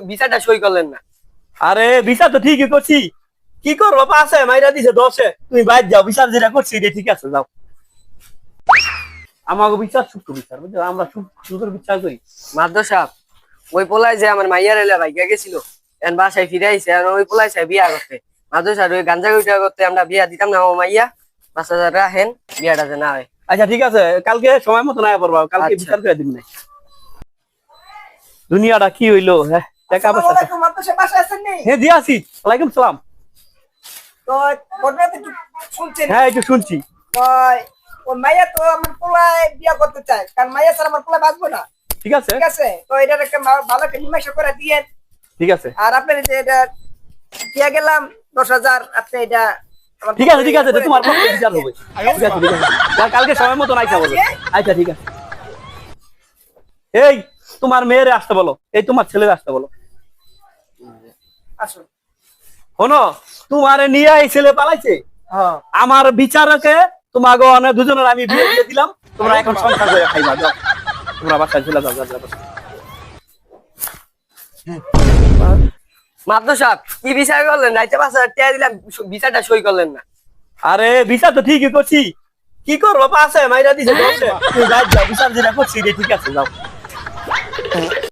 বিচারটা সই করলেন না? আরে বিচার তো ঠিকই করছি, কি করবো, পাশে মাইরা দিছে 10-এ, তুমি বাইর যাও, বিচার যেটা করছি এটা ঠিক আছে, যাও। আমাকে বিচার সুষ্ঠু বিচার, বুঝছো, আমরা সুন্দর বিচার করি। মাদ্র সাহেব, ওই পোলায় যে আমার মাইয়ার এলে ভাইগা গেছিল, এখন বাসায় ফিরে আইছে, আর ওই পোলায় চাই বিয়া করতে। মাদ্র সাহেব, ওই গাঞ্জা গুইটা করতে আমরা বিয়া দিতাম না আমার মাইয়া, 5,000 রাখেন, বিয়াটা যে না হয়। আচ্ছা ঠিক আছে, কালকে সময় মতো না পারবা, কালকে আচ্ছা। বিচার করে দিন না। দুনিয়াটা কি হইলো, হ্যাঁ টাকা পয়সা। হ্যাঁ জি আছি, ওয়ালাইকুম সালাম। তো ঘটনাটা একটু শুনছেন? হ্যাঁ একটু শুনছি। ওই মাইয়া তো আমার পোলায় বিয়া করতে চায়, কারণ মাইয়া ছাড়া আমার পোলা বাঁচবো না। ঠিক আছে ঠিক আছে, তো এটার একটা ভালো একটা মীমাংসা করে দিয়েন। ঠিক আছে আর আপনার যে এটা দিয়া গেলাম 10,000, আপনি এটা আমার ঠিক আছে, ঠিক আছে, এটা তোমার পক্ষে বিচার হবে। ঠিক আছে, ঠিক আছে, কালকে সময় মতো নাই খাবো। আচ্ছা ঠিক আছে। এই তোমার মেয়েরে আসতে বলো, এই তোমার ছেলেরে আসতে বলো। আসুন। শোনো, তোমারে নিয়ে এই ছেলে পালাইছে, আমার বিচারকে তোমাকে অনেক দুজনের আমি বিয়ে দিয়ে দিলাম, তোমরা এখন সংসার করে খাইবা, যাও তোমরা বাসায় চলে যাও, যাও, যাও। মাদ্র সাহেব, কি বিচার করলেন? রাইতে 5,000 টাকা দিলাম, বিচারটা সই করলেন না? আরে বিচার তো ঠিকই করছি, কি করবো, পাশে মাইরা দিছে 10-এ, তুমি বাইর যাও, বিচার যেটা করছি এটা ঠিক আছে, যাও।